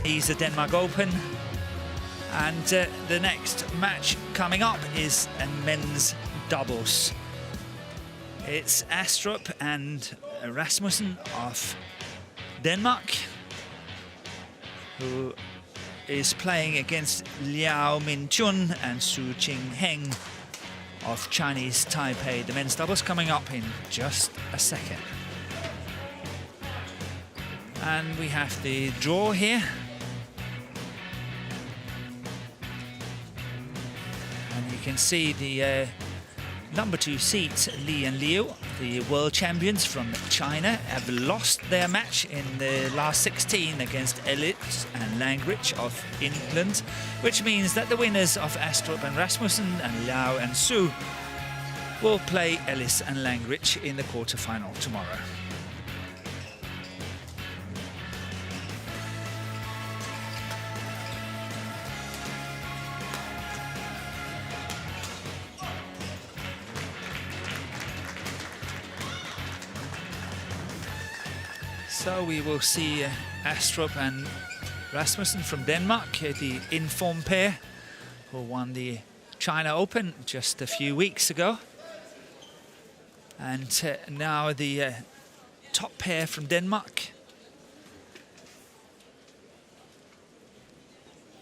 is the Denmark Open. And the next match coming up is a men's doubles. It's ASTRUP and RASMUSSEN of Denmark, who is playing against LIAO Min-chun and Su Qing-heng of Chinese Taipei. The men's doubles coming up in just a second. And we have the draw here. And you can see the number 2 seeds, Li and Liu, the world champions from China, have lost their match in the last 16 against Ellis and Langridge of England, which means that the winners of ASTRUP and RASMUSSEN and Liao and Su will play Ellis and Langridge in the quarterfinal tomorrow. So we will see ASTRUP and RASMUSSEN from Denmark, the in-form pair who won the China Open just a few weeks ago. And now the top pair from Denmark.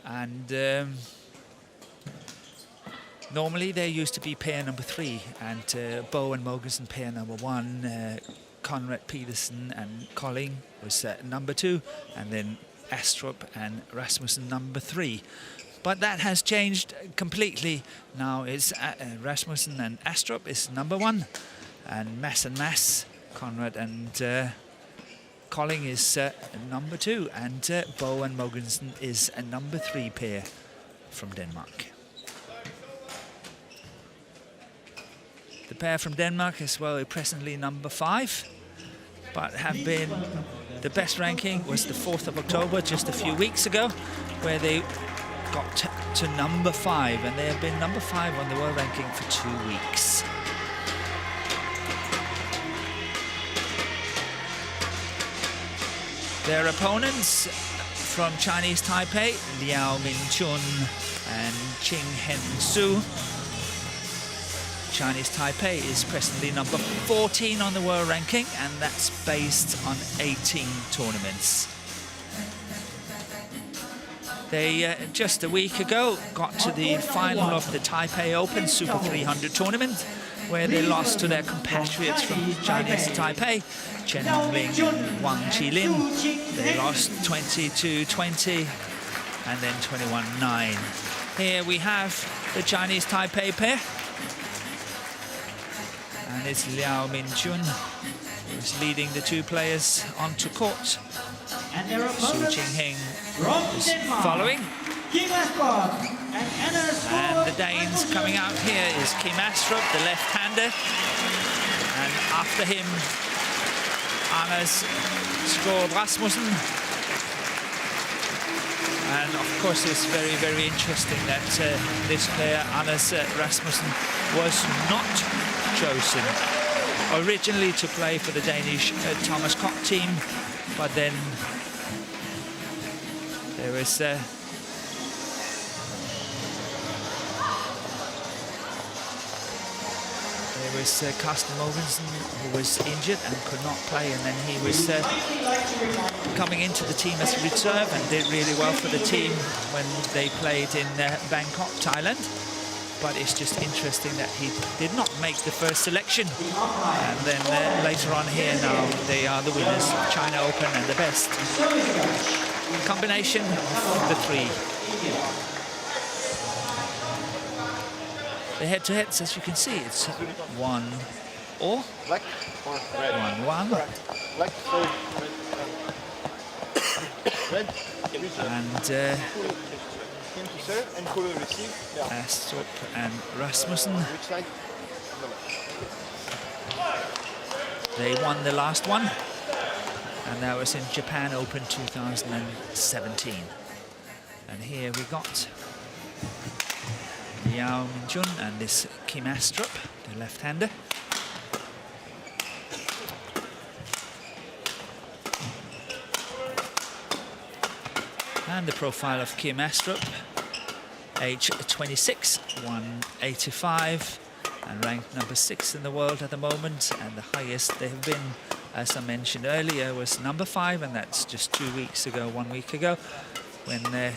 And normally there used to be pair number 3, and Bo and Mogensen pair number 1. Conrad Petersen and Kolding was number 2, and then ASTRUP and RASMUSSEN number 3. But that has changed completely. Now it's RASMUSSEN and ASTRUP is number 1, and Mass, Conrad and Kolding is number 2, and Bo and Mogensen is a number 3 pair from Denmark. The pair from Denmark as well, presently number 5, but have been, the best ranking was the 4th of October, just a few weeks ago, where they got to number 5, and they have been number 5 on the world ranking for 2 weeks. Their opponents from Chinese Taipei, LIAO Min-chun and Qing-hen Su. Chinese Taipei is presently number 14 on the world ranking, and that's based on 18 tournaments. They just a week ago got to the final of the Taipei Open Super 300 tournament, where they lost to their compatriots from Chinese Taipei, Chen Hongling and Wang Qilin. They lost 22-20 and then 21-9. Here we have the Chinese Taipei pair. And it's LIAO Min-chun who's leading the 2 players onto court. Su Qing-heng is following. And the Danes coming out here is Kim Astrup, the left-hander. And after him, Anders Skål Rasmussen. And of course, it's very, very interesting that this player, Anders Rasmussen, was not chosen originally to play for the Danish Thomas Koch team, but then there was Carsten Mogensen, who was injured and could not play, and then he was coming into the team as a reserve and did really well for the team when they played in Bangkok, Thailand. But it's just interesting that he did not make the first selection. And then later on here now, they are the winners of China Open and the best combination of the 3. The head-to-heads, as you can see, it's 1 or black or red. 1-1. Black, red. And Him to serve and who will receive. Yeah. ASTRUP and RASMUSSEN. Which side? They won the last one, and that was in Japan Open 2017. And here we got LIAO Min-chun and this Kim Astrup, the left-hander. And the profile of Kim Astrup, age 26, 185, and ranked number 6 in the world at the moment. And the highest they have been, as I mentioned earlier, was number 5, and that's just 2 weeks ago, 1 week ago, when they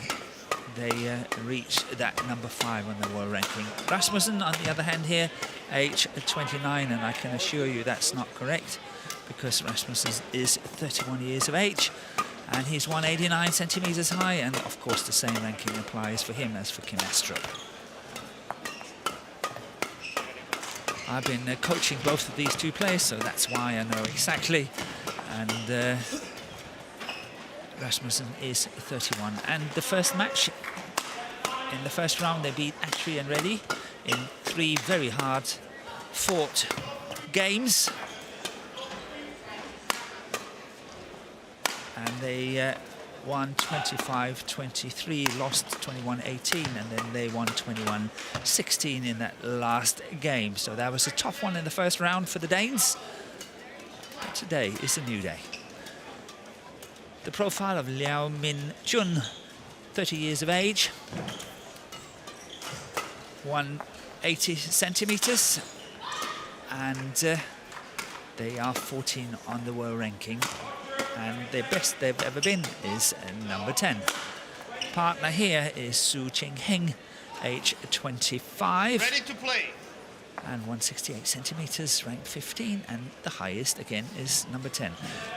reached that number 5 on the world ranking. Rasmussen, on the other hand here, age 29, and I can assure you that's not correct, because Rasmussen is 31 years of age, and he's 189 centimeters high, and of course the same ranking applies for him as for Kim Astrup. I've been coaching both of these two players, so that's why I know exactly. And Rasmussen is 31. And the first match, in the first round, they beat Atri and Reddy in 3 very hard fought games. And they won 25-23, lost 21-18, and then they won 21-16 in that last game. So that was a tough one in the first round for the Danes. But today is a new day. The profile of Liao Min Chun, 30 years of age, 180 centimeters, and they are 14 on the world ranking. And the best they've ever been is number 10. Partner here is Su Ching Heng, age 25. Ready to play. And 168 centimeters, ranked 15, and the highest again is number 10.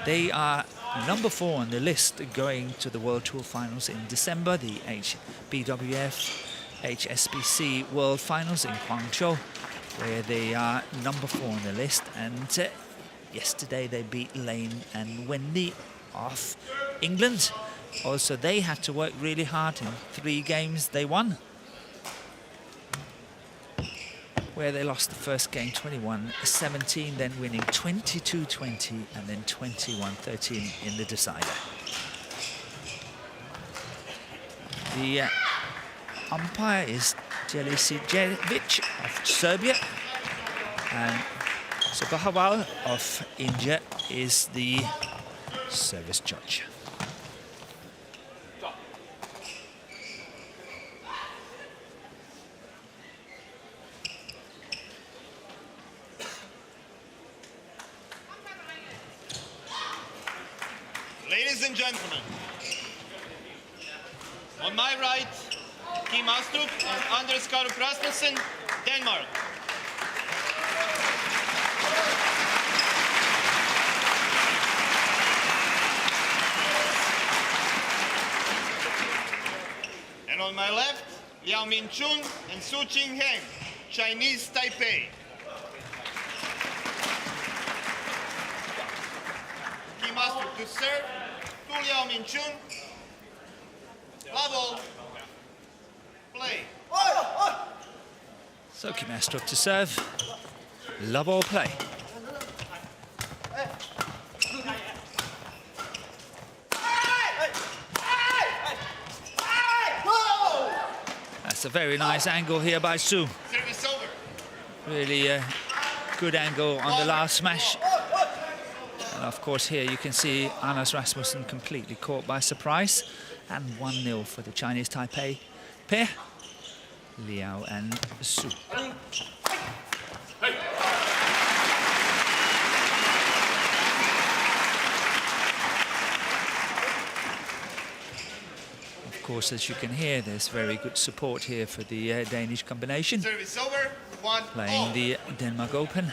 They are number 4 on the list going to the World Tour Finals in December, the BWF HSBC World Finals in Guangzhou, where they are number 4 on the list. And yesterday they beat Lane and Wendy of England. Also, they had to work really hard in 3 games they won, where they lost the first game 21-17, then winning 22-20, and then 21-13 in the decider. The umpire is Jelisijevic of Serbia, and Sokohawal of India is the service judge. Ladies and gentlemen, on my right, Kim Astrup and Anders Karup Rasmussen, Denmark. And on my left, Liao Min Chun and Su Ching Heng, Chinese Taipei. Kim Astrup to serve, to Liao Min Chun. Level, play. So Kim Astrup to serve, love all play. That's a very nice angle here by Su. Service over. Really a good angle on the last smash. And of course here you can see Anders Rasmussen completely caught by surprise. And 1-0 for the Chinese Taipei pair, Liao and Su. Of course, as you can hear, there's very good support here for the Danish combination. Service over. 1-0. Playing the Denmark Open.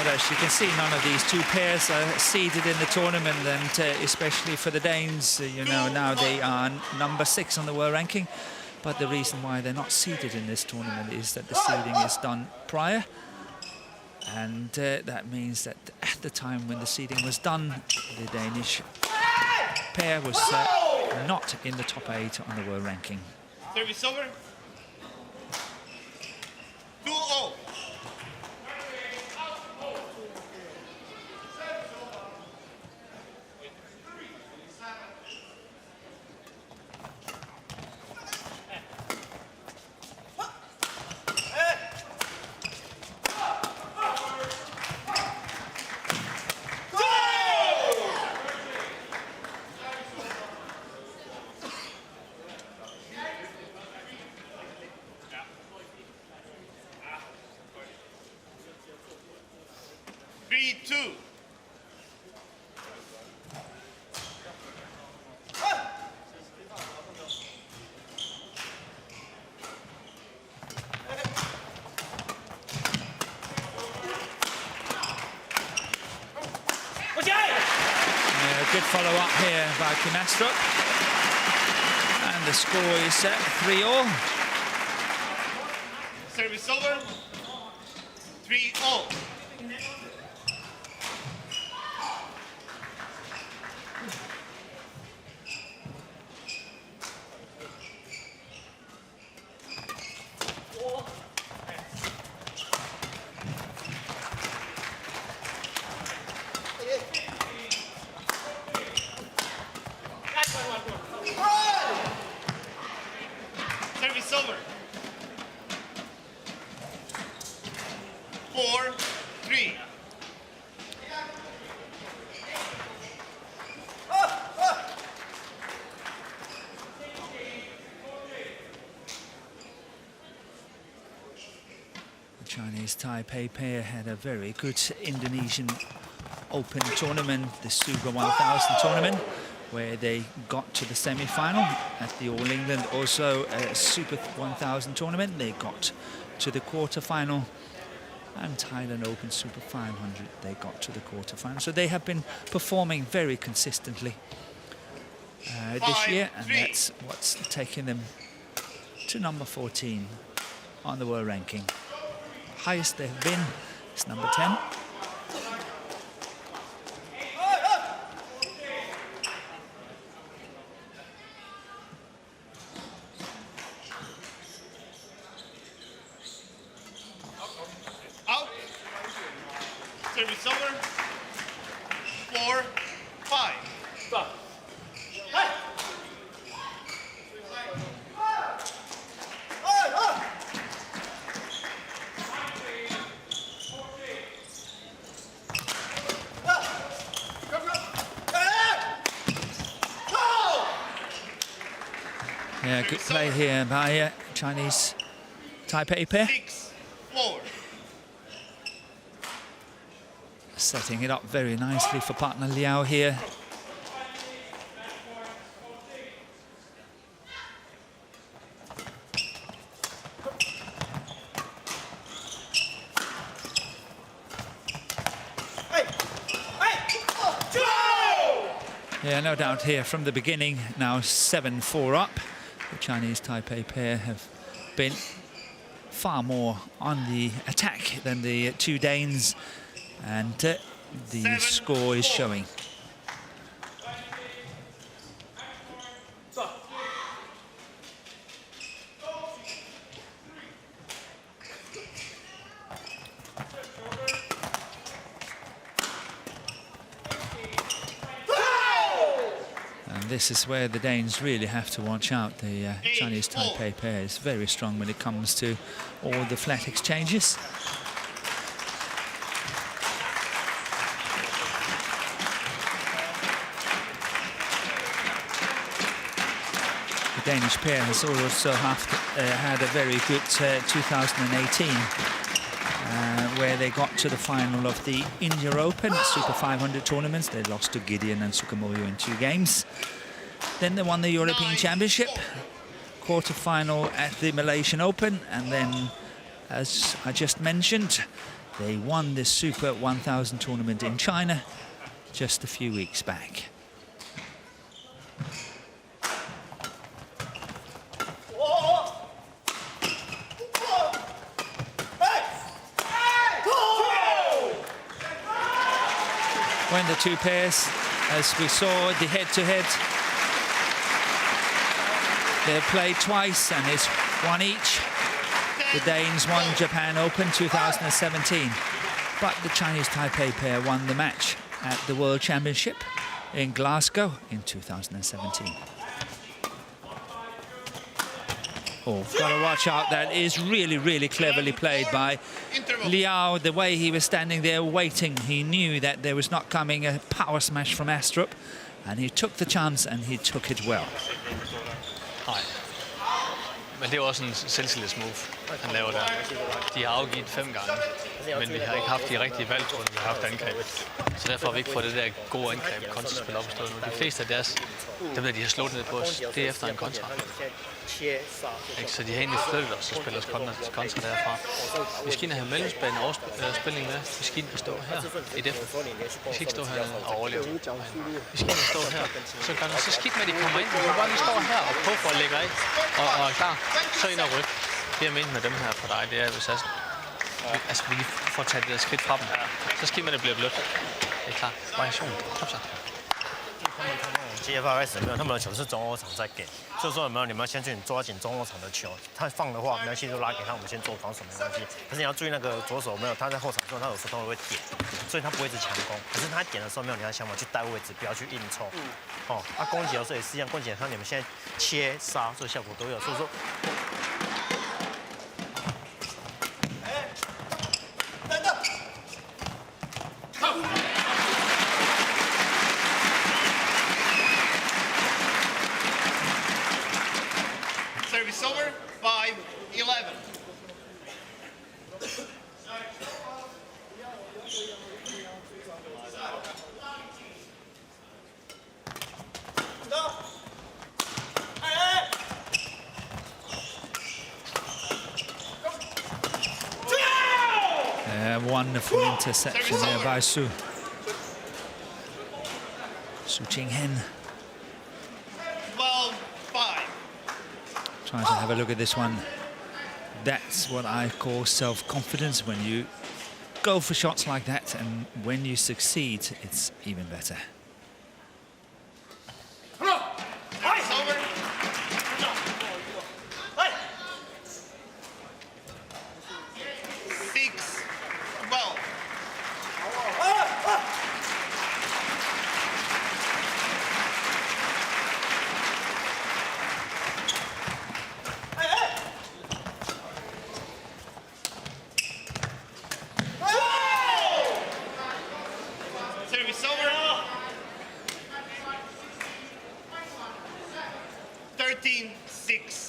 As you can see, none of these 2 pairs are seeded in the tournament, and especially for the Danes, you know, now they are number 6 on the world ranking. But the reason why they're not seeded in this tournament is that the seeding is done prior, and that means that at the time when the seeding was done, the Danish pair was not in the top 8 on the world ranking. Service over. 2-0. 3-2. Good follow-up here by ASTRUP. And the score is set 3-all. Service over. 3-all. Service over. 4-3. The Chinese Taipei pair had a very good Indonesian Open tournament, the Super 1000 tournament, where they got to the semi-final. At the All England, also a Super 1000 tournament, they got to the quarter-final. And Thailand Open Super 500, they got to the quarter-final. So they have been performing very consistently this year, and that's what's taken them to number 14 on the world ranking. Highest they've been is number 10. Service over. 4-5. Yeah, good play here by Chinese Taipei pair. 6-4. Setting it up very nicely for partner LIAO here. Yeah, no doubt here from the beginning, now 7-4 up. The Chinese Taipei pair have been far more on the attack than the two Danes, and the score is showing. And this is where the Danes really have to watch out. The Chinese Taipei pair is very strong when it comes to all the flat exchanges. The Danish pair has also had a very good 2018, where they got to the final of the India Open Super 500 tournaments. They lost to Gideon and Sukamoyo in 2 games. Then they won the European Championship, quarter-final at the Malaysian Open, and then, as I just mentioned, they won the Super 1000 tournament in China just a few weeks back. When the two pairs, as we saw the head-to-head, they've played twice and it's one each. The Danes won Japan Open 2017, but the Chinese Taipei pair won the match at the World Championship in Glasgow in 2017. Oh, got to watch out. That is really, really cleverly played by LIAO. The way he was standing there waiting, he knew that there was not coming a power smash from ASTRUP, and he took the chance and he took it well. Nej, men det er også en selvtillidsmove, han laver der. De har afgivet 5 gange. men vi har ikke haft de rigtige valg på, vi har haft angreb. Så derfor har vi ikke fået det der gode angreb, kontraspil op at stå nu. De fleste af deres, dem der de har slået ned på os, det er efter en kontra. Så de har egentlig flyttet os og spiller os kontra derfra. Vi skal ind og have mellemspændende overspilning med. Vi skal ind og stå her i det. Vi skal ikke stå her og overleve. Vi skal ind og stå her. Så skidt med, at de kommer ind. Vi kan bare lige stå her og prøve for at lægge af og er klar. Så ind og rykke. Det jeg mente med dem her for dig, det er, hvis vi lige får taget det der skridt fra dem. Så skidt med, at det bliver blødt. Det er klart. Variation. Kom så. GFRS 没有，他们的球是中后场在给，所以说有没有你们要先去抓紧中后场的球，他放的话没关系，就拉给他，我们先做防守没关系。可是你要注意那个左手没有，他在后场的时候，他有时候会点，所以他不会一直强攻。可是他点的时候没有你的想法去带位置，不要去硬冲。哦，攻击的时候也是一样，攻击像你们现在切杀，这个效果都有。所以说。 Service over, 5-11. Wonderful interception there by Su Ching-hen. 12-5. Trying to have a look at this one. That's what I call self-confidence, when you go for shots like that, and when you succeed, it's even better. Service over. 6-12. Service over. 13-6.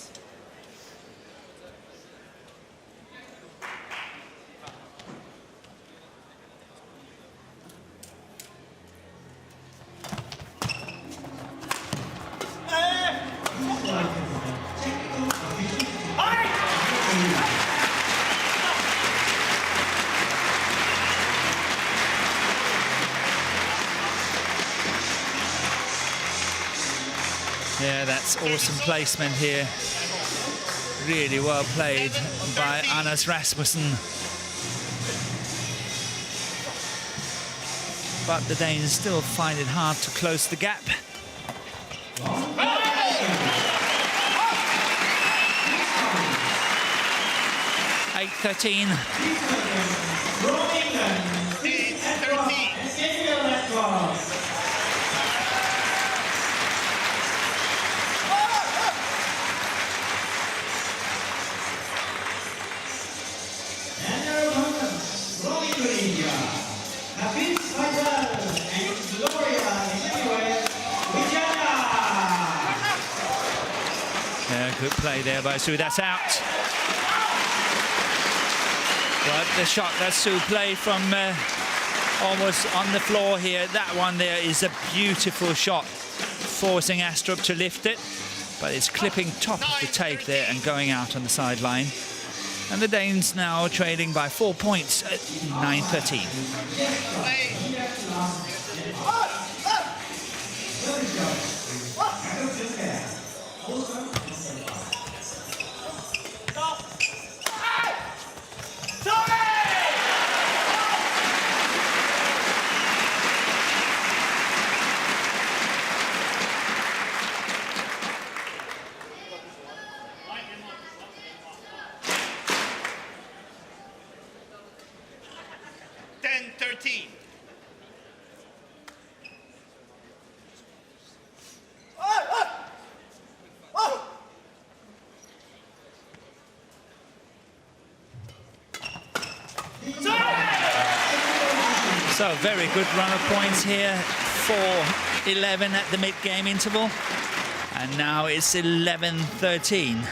Yeah, that's awesome placement here. Really well played by RASMUSSEN. But the Danes still find it hard to close the gap. Hey! 8-13. 8-13. Yeah, good play there by Su. That's out. But the shot that Su played from almost on the floor here, that one there is a beautiful shot, forcing ASTRUP to lift it. But it's clipping top of the tape there and going out on the sideline. And the Danes now trailing by 4 points at 9-13. So very good run of points here, 4-11 at the mid-game interval. And now it's 11-13.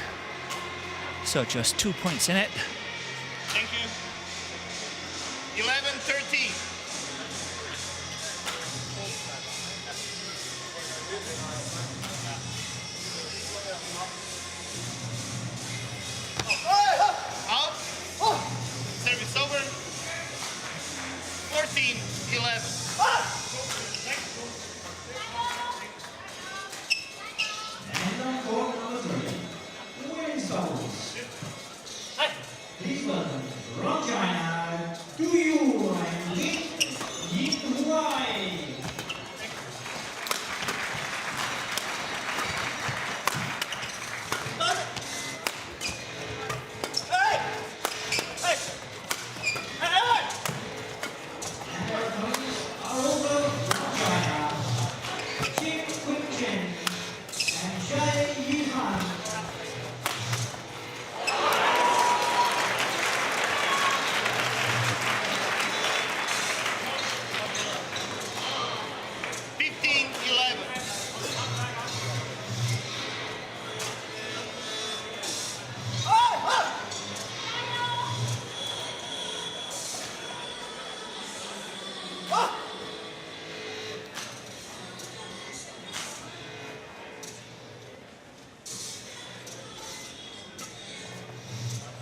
So just 2 points in it. Thank you.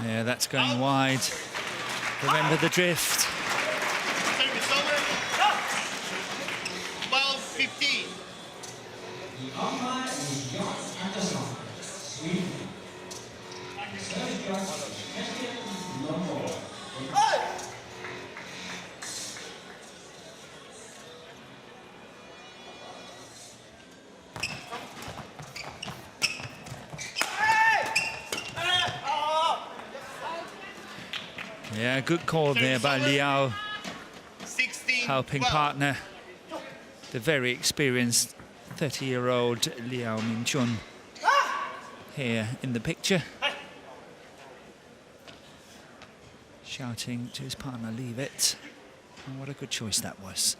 Yeah, that's going wide. Remember the drift. Service over. 12-15. Yeah, good call there by LIAO, 16. helping partner, the very experienced 30-year-old LIAO Min-chun here in the picture. Shouting to his partner, leave it. And what a good choice that was.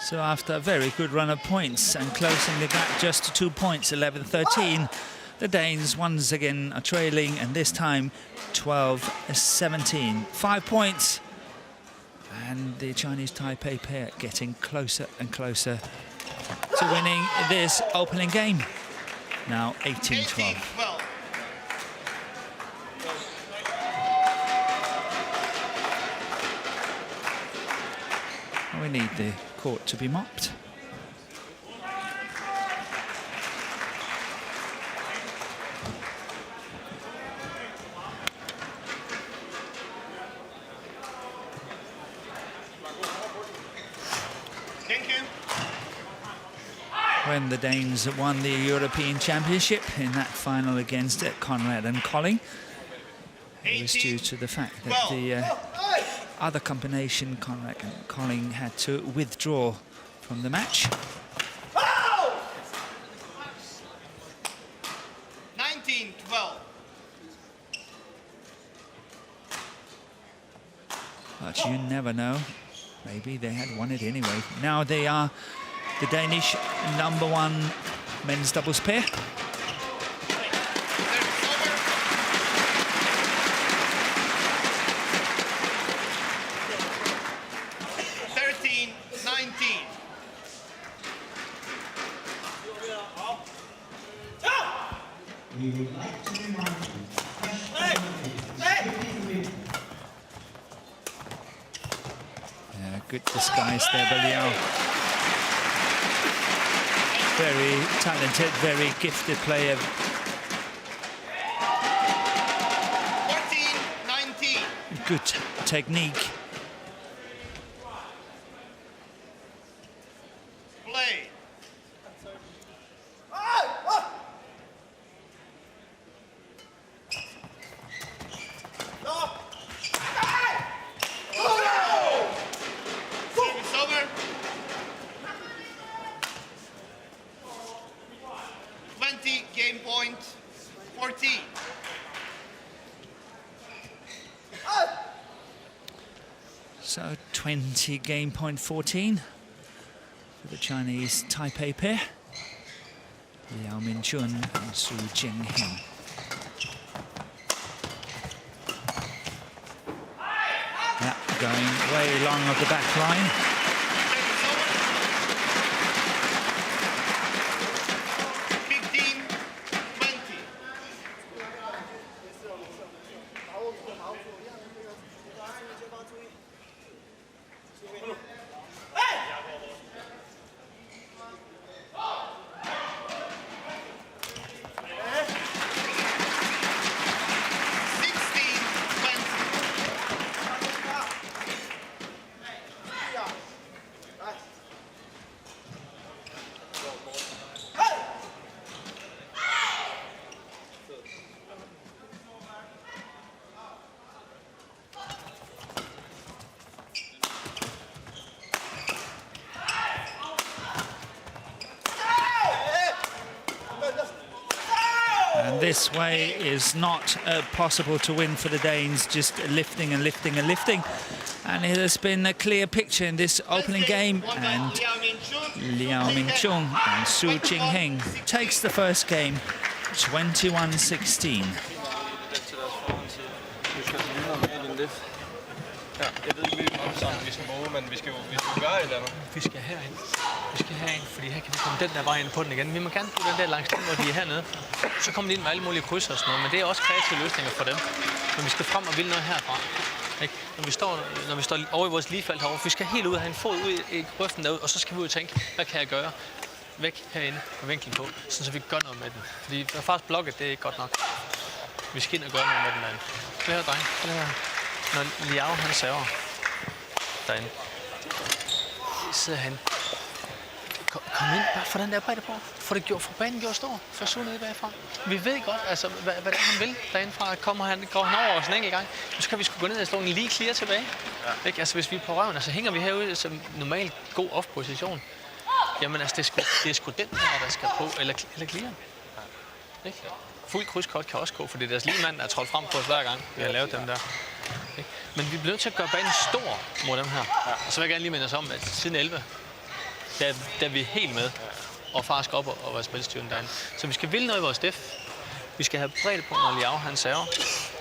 So after a very good run of points and closing the gap just to 2 points, 11-13, the Danes once again are trailing, and this time 12-17. 5 points, and the Chinese Taipei pair getting closer and closer to winning this opening game. Now 18-12. We need the court to be mopped. Thank you. When the Danes won the European Championship in that final against Conrad and Colling, it was due to the fact that the other combination, Conrad and Colling, had to withdraw from the match. 19-12. But you never know. Maybe they had won it anyway. Now they are the Danish #1 men's doubles pair. Good disguise there by LIAO. Very talented, very gifted player. 14-19. Good technique. Play. Game point 14. So 20 game point 14 for the Chinese Taipei pair. Liao Min-chun and Su Jingheng. Yeah, going way long of the back line. And this way is not possible to win for the Danes, just lifting and lifting and lifting. And it has been a clear picture in this opening game. And Liao Min-chun and Su Jingheng takes the first game, 21-16. det. Ja. Jeg ved ikke, hvilken omstand vi skal bruge, men vi skal gøre et eller andet. Vi skal herind. Vi skal herind, fordi her kan vi komme den der vej ind på den igen. Vi må gerne bruge den der langs den, hvor de er hernede. Så kommer de ind med alle mulige krydser og sådan noget, men det er også kreative løsninger for dem. Men vi skal frem og ville noget herfra. Ikke? Når vi står over i vores ligefald herovre, vi skal helt ud og have en fod ud i grøften derude, og så skal vi ud og tænke, hvad kan jeg gøre væk herinde med vinklen på, så vi gør noget med den. Fordi faktisk blokket, det er ikke godt nok. Vi skal ind og gøre noget med den derinde. Det her, dreng. Det her. Når LIAO, han server derinde, sidder han. Kom ind, bare få den der bredde på. Få det gjort, for banen gjort stor. For så ned bagfra. Vi ved godt, altså, hvad det er, han vil derindefra. Går han over os en enkelt gang, så kan vi sgu gå ned og slå en lige clear tilbage. Ja. Ikke? Altså, hvis vi er på røven, altså hænger vi herude som normalt god off-position. Jamen altså, det er sgu den her, der skal på, eller clear. Ikke? Fuld krydskort kan også gå, fordi deres ligemand er trådt frem på os hver gang, vi har lavet dem der. Ikke? Men vi bliver nødt til at gøre banen stor mod dem her. Og så vil jeg gerne lige minde os om, at siden 11, der er vi helt med og faktisk op og være spilstyrende derinde. Så vi skal ville noget i vores def. Vi skal have bredde på, når LIAO han server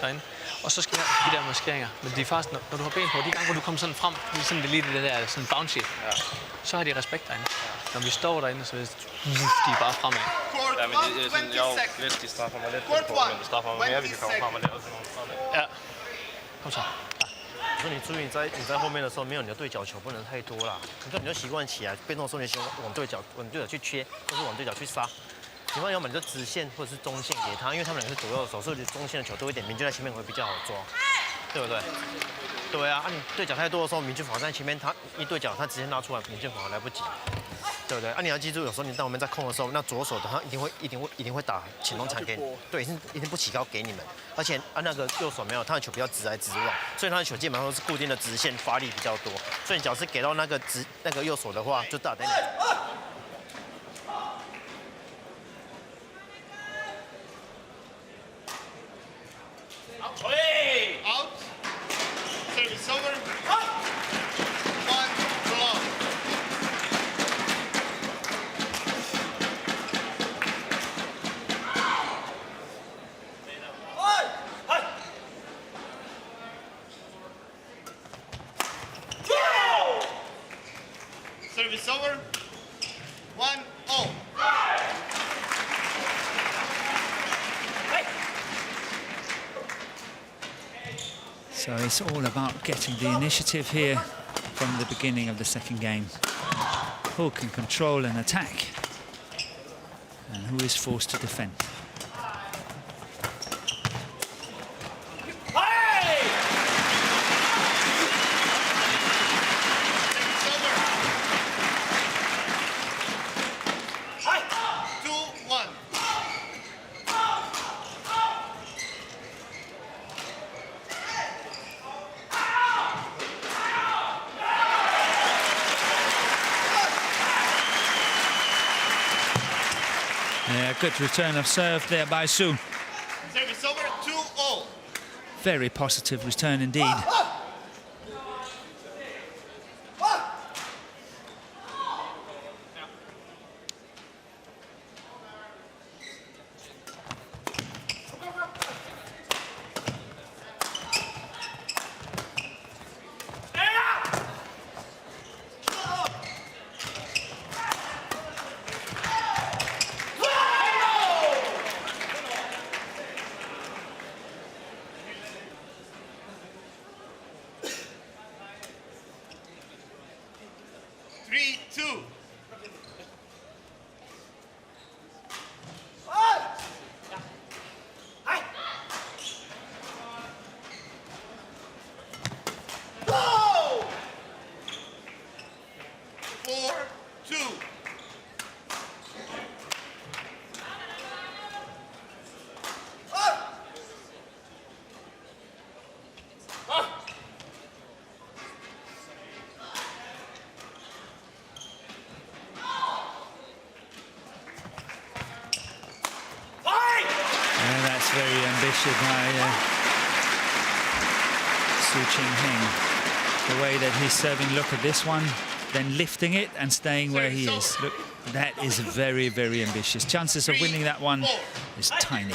derinde. Og så skal vi have de der maskeringer. Men det er faktisk, når du har ben på, de gange, hvor du kommer sådan frem, det er sådan det lige det der sådan bouncy, så har de respekt derinde. Når vi står derinde, så er de bare fremad. Ja, men det er sådan, jo, lidt, de straffer mig lidt på, men de straffer mig mere, vi kan komme frem og lave sådan nogle fremad. Ja. Kom så.所以你注意你在后面的时候，没有你的对角球不能太多啦。你就习惯起来，被动的时候你就往对角去切，或是往对角去杀。你要么你就直线或者是中线给他，因为他们两个是左右手，所以中线的球多一点，明就在前面会比较好抓，对不对？对啊，你对角太多的时候，明就反而在前面，他一对角他直接拉出来，明就反而来不及，对不对？你要记住，有时候你当我们在控的时候，那左手的他一定会打前中铲给你，对，一定不起高给你们，而且那个右手没有，他的球比较直来直往，所以他的球基本上都是固定的直线，发力比较多，所以你假设给到那个右手的话，就打在你。Out. Service over. One block. Service over. 1-0. So it's all about getting the initiative here from the beginning of the second game. Who can control and attack, and who is forced to defend. Good return of serve there by Su. Service over. 2-0. Very positive return indeed. Very ambitious by Su Qingheng. The way that he's serving, look at this one, then lifting it and staying where he is. Look, that is very, very ambitious. Chances of winning that one is tiny.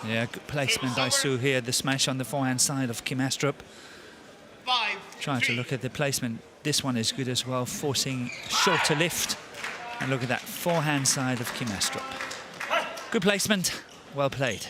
Yeah, good placement by Sue here. The smash on the forehand side of Kim Astrup. Trying to look at the placement. This one is good as well, forcing shorter lift. And look at that forehand side of Kim Astrup. Good placement, well played.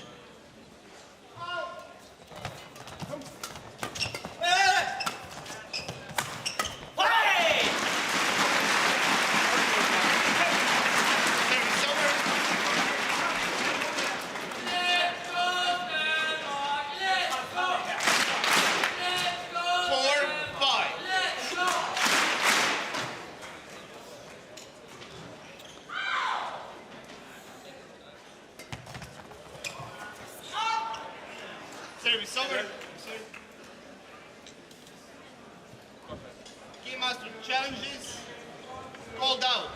Service over. Key master challenges called out.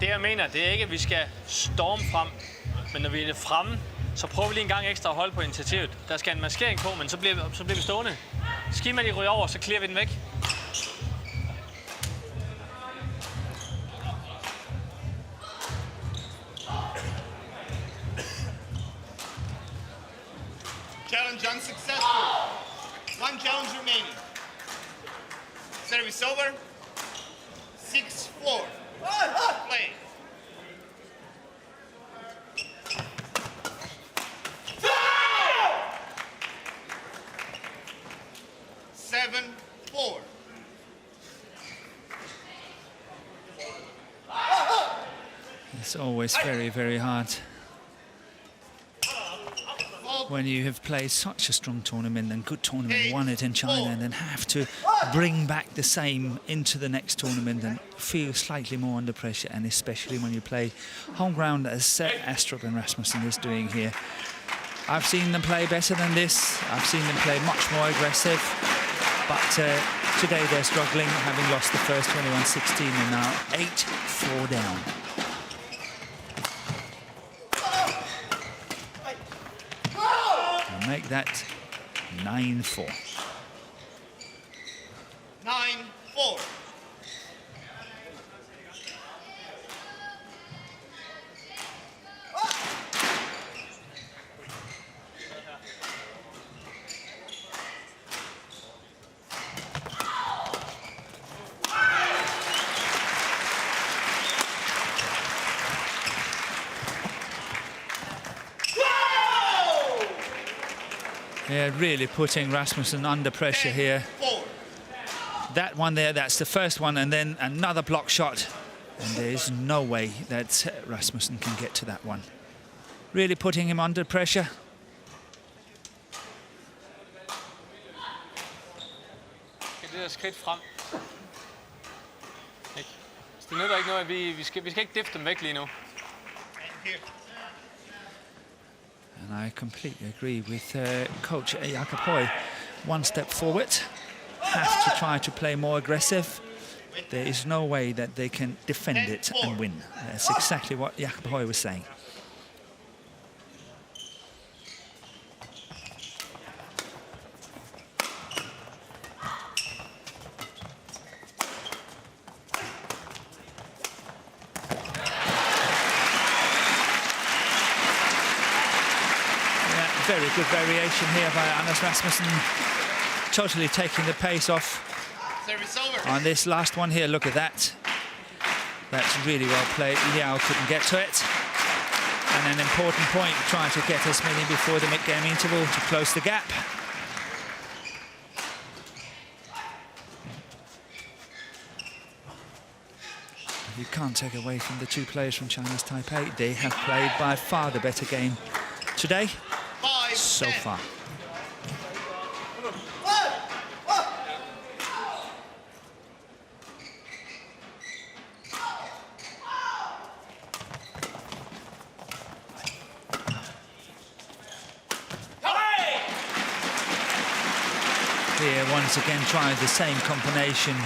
Det jeg mener, det er ikke, at vi skal storme frem, men når vi er fremme, så prøver vi lige en gang ekstra at holde på initiativet. Der skal en maskering på, men så bliver vi stående. Skima de ryger over, så clearer vi den væk. Challenge unsuccessful. One challenge remaining. Service over. 6-4. Play. Seven, 4. It's always very, very hard when you have played such a strong tournament and good tournament, won it in China, and then have to bring back the same into the next tournament and feel slightly more under pressure, and especially when you play home ground as ASTRUP and Rasmussen is doing here. I've seen them play better than this. I've seen them play much more aggressive, but today they're struggling, having lost the first 21-16 and now 8-4 down. Make that 9-4. 9-4. Yeah, really putting Rasmussen under pressure here. That one there, that's the first one, and then another block shot. And there is no way that Rasmussen can get to that one. Really putting him under pressure. Det der skridt frem. Så det nytter ikke noget, at vi skal ikke difte dem væk lige nu. And I completely agree with coach Jakob Høj. One step forward, have to try to play more aggressive. There is no way that they can defend it and win. That's exactly what Jakob Høj was saying. Very good variation here by Anders Rasmussen, totally taking the pace off on this last one here. Look at that. That's really well played. LIAO couldn't get to it. And an important point, trying to get as many before the mid-game interval to close the gap. You can't take away from the two players from China's Taipei. They have played by far the better game today. So far. Here once again trying the same combination.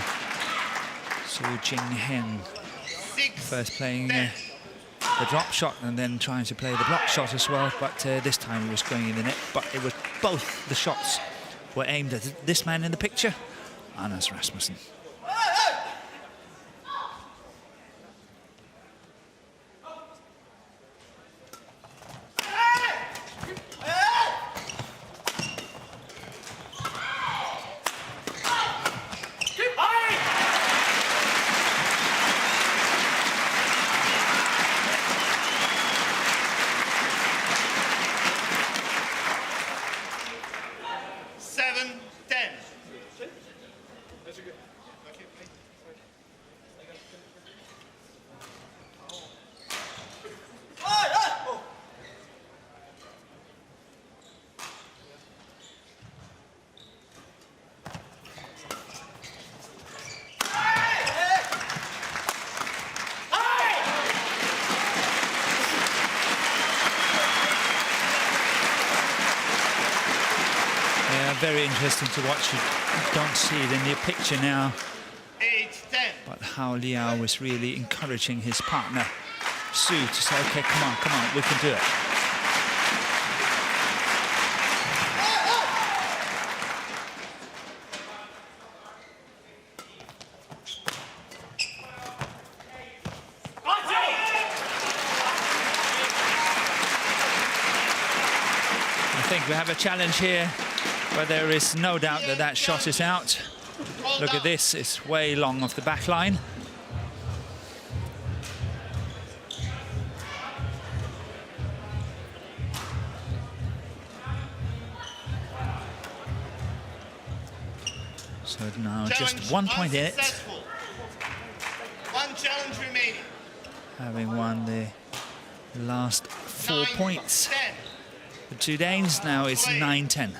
Su Jing-hen first playing the drop shot and then trying to play the block shot as well, but this time he was going in the net. But it was both the shots were aimed at this man in the picture, Anders Rasmussen. interesting to watch. You don't see it in the picture now, 8-10. but how LIAO was really encouraging his partner, Su, to say, okay, come on, we can do it. I think we have a challenge here where there is no doubt that that shot is out. Look at this, it's way long off the back line. So now just 1 point in it. One challenge remaining. Having won the last 4 points. 9-10. The two Danes, now it's 9-10.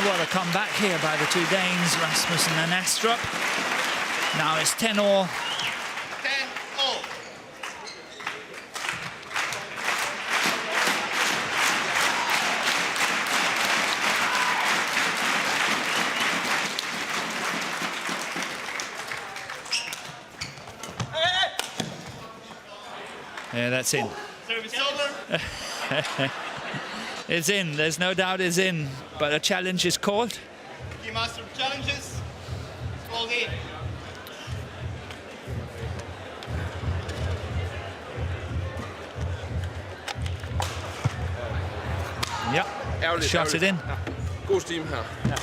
What a comeback here by the two Danes, Rasmussen and ASTRUP. Now it's 10-all. 10-all. Yeah, that's in. Service over. It's in, there's no doubt it's in, but a challenge is called. Key master challenges. Called in. Yep, Ærgerligt, shot it in. Ja. God steam her. Ja.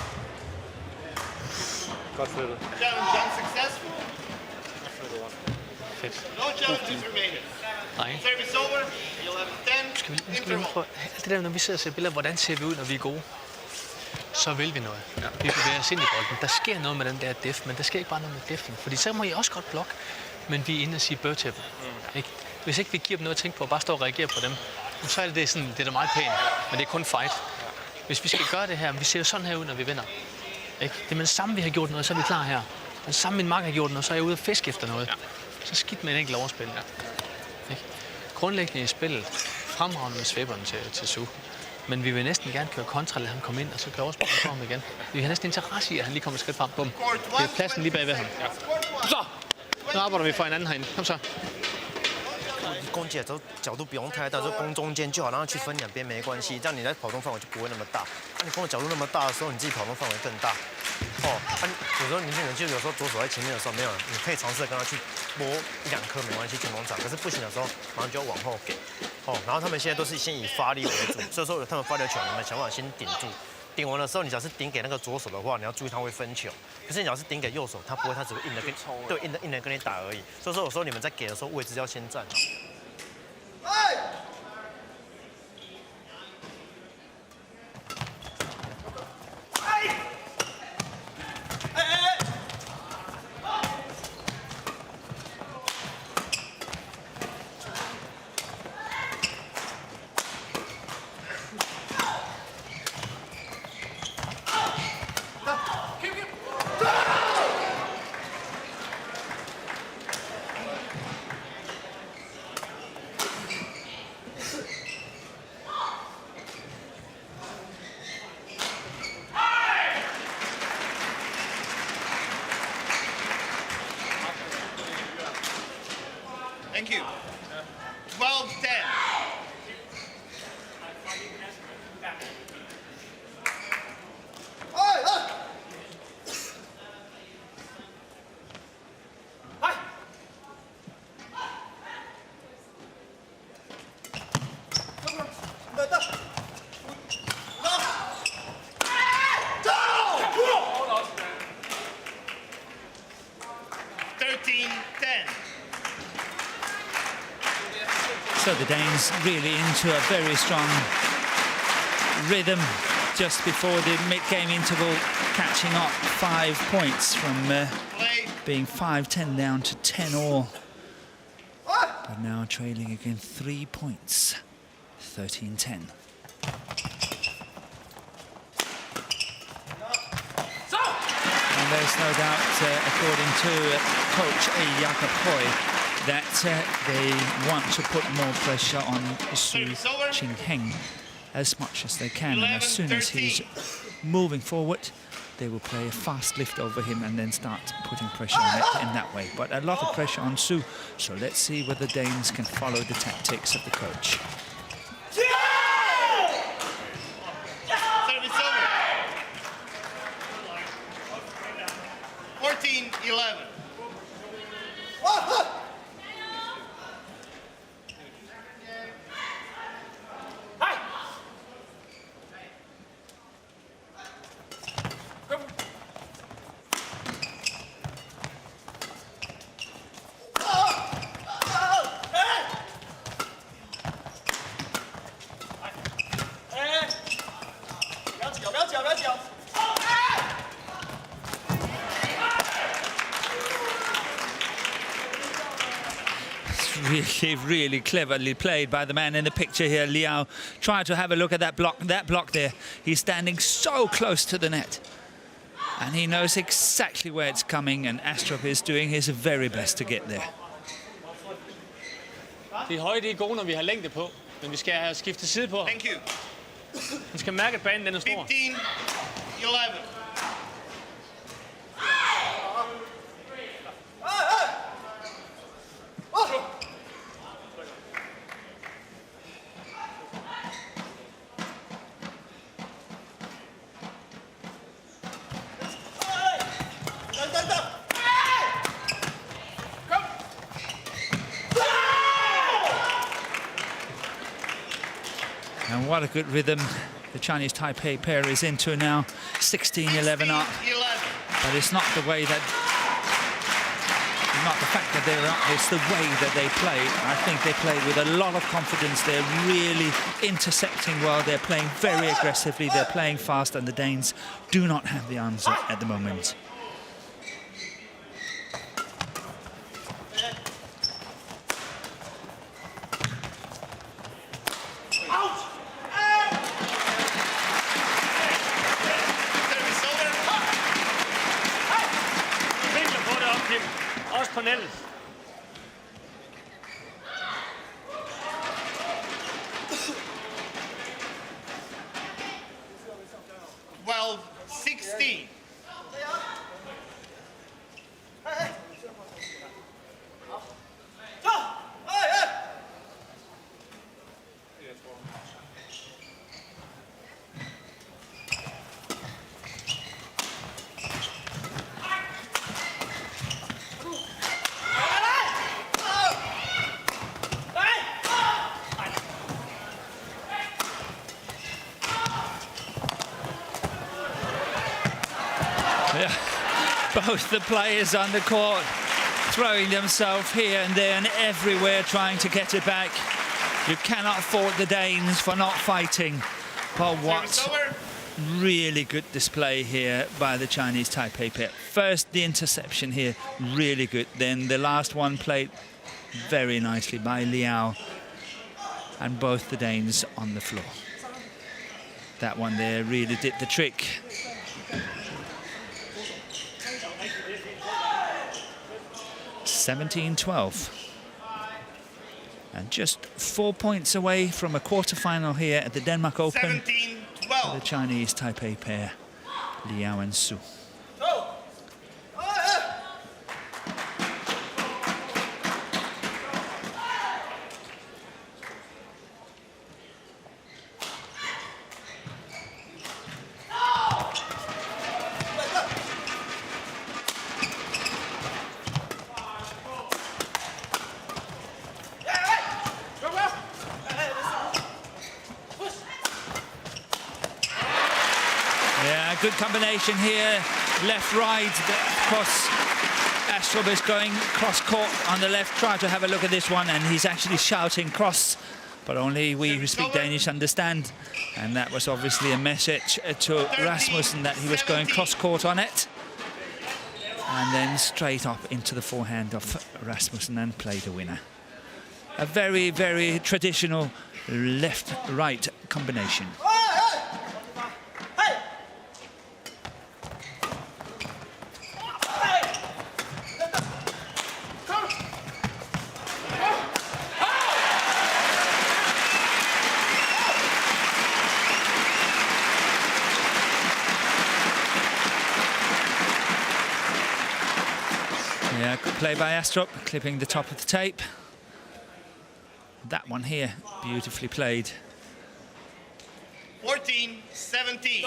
Godt flyttet. Challenge unsuccessful. Fedt. No challenges remaining. Nej. Service over. 11-10. Skal vi lige prøve alt det der, når vi sidder og ser billeder, hvordan ser vi ud, når vi er gode? Så vil vi noget. Ja. Vi bevæger os ind i bolden. Der sker noget med den der def, men der sker ikke bare noget med defen. Fordi så må I også godt blokke, men vi er inde og sige bøh til dem. Ikke? Hvis ikke vi giver dem noget at tænke på, og bare står og reagerer på dem, så er det sådan, det er da meget pænt, men det er kun fight. Hvis vi skal gøre det her, vi ser jo sådan her ud, når vi vinder. Ikke? Det er med det samme, vi har gjort noget, så er vi klar her. Men samme min makker har gjort noget, så er jeg ude og fiske efter noget. Ja. Så skidt med en enkelt overspil. Ja. Ikke? Grundlæggende i spillet, fremragende med svæberne til Su. Men vi vil næsten gerne køre kontra, lade ham komme ind, og så køre overspillet for ham igen. Vi har næsten interesse i, at han lige kommer et skridt frem. Bum. Det er pladsen lige bagved ham. Ja. Så! Nu arbejder vi for hinanden herinde. Kom så. 攻击的时候角度不用太大，就攻中间就好，然后去分两边没关系，这样你在跑动范围就不会那么大。那你攻的角度那么大的时候，你自己跑动范围更大。哦，有时候年轻人就有时候左手在前面的时候没有，你可以尝试跟他去拨1、2颗没关系，前锋掌。可是不行的时候，马上就要往后给。哦，然后他们现在都是先以发力为主，所以说他们发力球，你们想办法先顶住。顶完的时候，你只要是顶给那个左手的话，你要注意他会分球。可是你要是顶给右手，他不会，他只会硬的跟对硬的跟你打而已。所以说有时候你们在给的时候，位置要先站好。 Thank you. 12-10. So the Danes really into a very strong rhythm just before the mid-game interval, catching up 5 points from being 5-10 down to 10-all. But now trailing again 3 points, 13-10. there's no doubt, according to Coach Jakob Hoy, that they want to put more pressure on Su Qingheng as much as they can. And as soon as he's moving forward, they will play a fast lift over him and then start putting pressure on it in that way. But a lot of pressure on Su. So let's see whether the Danes can follow the tactics of the coach. Service over. 14-11. Really cleverly played by the man in the picture here, Liao. Try to have a look at that block there. He's standing so close to the net. And he knows exactly where it's coming, and ASTRUP is doing his very best to get there. Det høje er gode, når vi har længde på, men vi skal have skiftet side på. Thank you. Man skal mærke, at banen den er stor. 15-11. And what a good rhythm the Chinese Taipei pair is into now. 16-11 up. But it's not the way that, not the fact that they're up, it's the way that they play. I think they play with a lot of confidence. They're really intercepting well. They're playing very aggressively. They're playing fast, and the Danes do not have the answer at the moment. Cornell. 12-16. Both the players on the court throwing themselves here and there and everywhere trying to get it back. You cannot fault the Danes for not fighting. But what really good display here by the Chinese Taipei pair. First, the interception here, really good. Then the last one played very nicely by Liao. And both the Danes on the floor. That one there really did the trick. 17-12. And just 4 points away from a quarter-final here at the Denmark Open. 17-12. For the Chinese Taipei pair, Liao and Su. Good combination here, left, right. Of course, ASTRUP is going cross-court on the left. Try to have a look at this one, and he's actually shouting cross, but only we who speak Danish understand. And that was obviously a message to Rasmussen that he was going cross-court on it. And then straight up into the forehand of Rasmussen and play the winner. A very, very traditional left-right combination. Yeah, good play by ASTRUP, clipping the top of the tape. That one here, beautifully played. 14-17.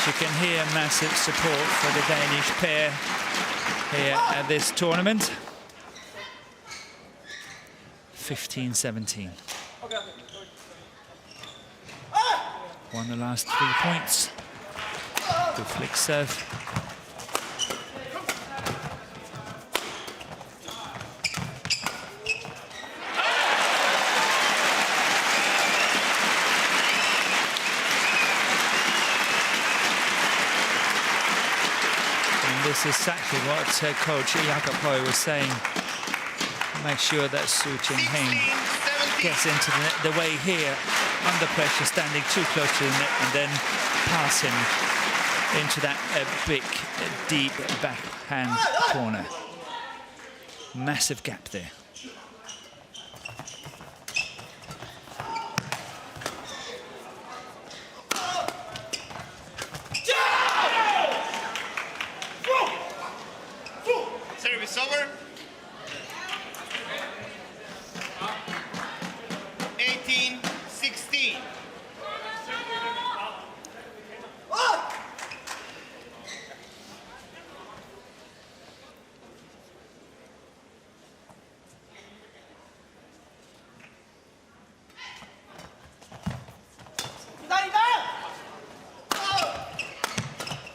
You can hear massive support for the Danish pair here at this tournament. 15-17. Won the last 3 points. Good flick serve. This is exactly what Coach Jakob Høj was saying. Make sure that Su Qingheng gets into the way here, under pressure, standing too close to the net, and then passing into that big, deep backhand corner. Massive gap there. Service over. 18-16.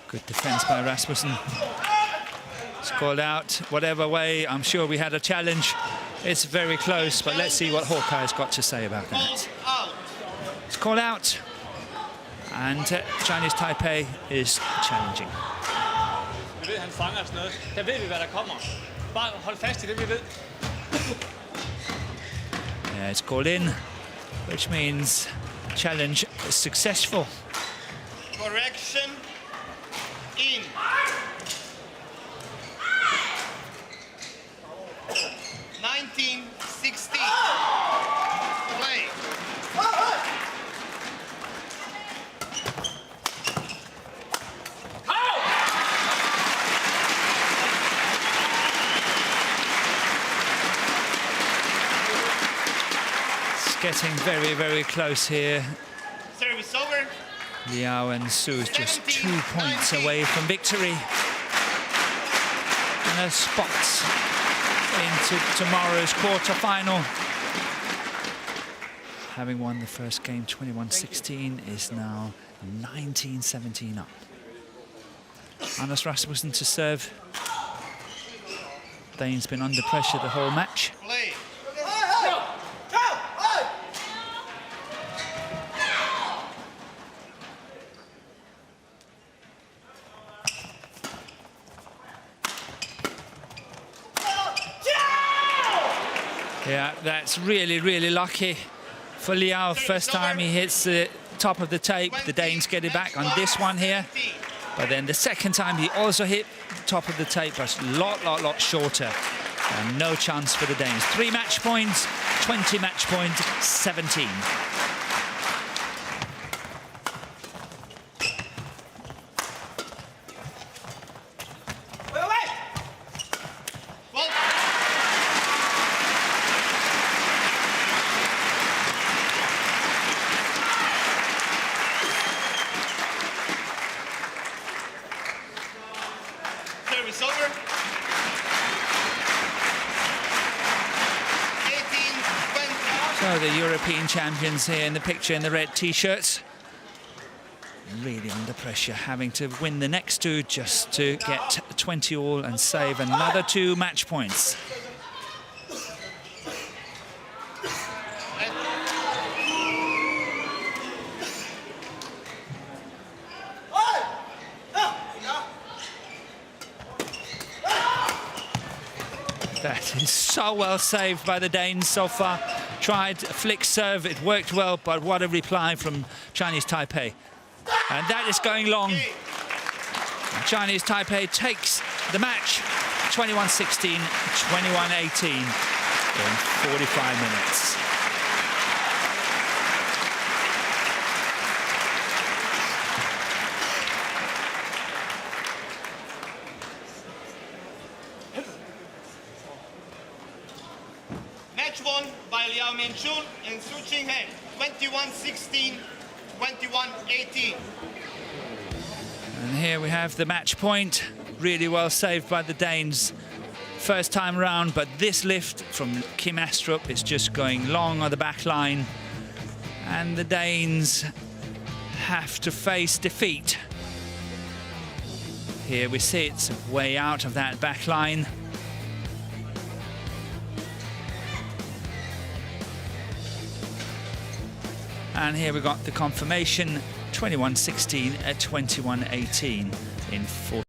Good defense by Rasmussen. It's called out whatever way. I'm sure we had a challenge. It's very close, but let's see what Hawkeye's got to say about that. It's called out, and Chinese Taipei is challenging. Yeah, it's called in, which means challenge successful. Correction in. 19-16. Play. It's getting very, very close here. Service over. LIAO and Su is just 2 points away from victory. And a spot into tomorrow's quarter-final. Having won the first game 21-16 is now 19-17 up. Anders Rasmussen to serve. Dane's been under pressure the whole match. Play. Yeah, that's really, really lucky for LIAO. First time he hits the top of the tape. The Danes get it back on this one here. But then the second time he also hit the top of the tape, but a lot shorter. And no chance for the Danes. 3 match points, 20 match points, 17. So the European champions here in the picture in the red t-shirts. Really under pressure, having to win the next 2 just to get 20 all and save another 2 match points. That is so well saved by the Danes so far. Tried a flick serve, it worked well, but what a reply from Chinese Taipei. And that is going long. Chinese Taipei takes the match 21-16, 21-18 in 45 minutes. Match won by Liao Minchun and Su Qingheng, 21-16, 21-18. And here we have the match point. Really well saved by the Danes first time round, but this lift from Kim ASTRUP is just going long on the back line. And the Danes have to face defeat. Here we see it's way out of that back line. And here we got the confirmation, 21-16 at 21-18 in 45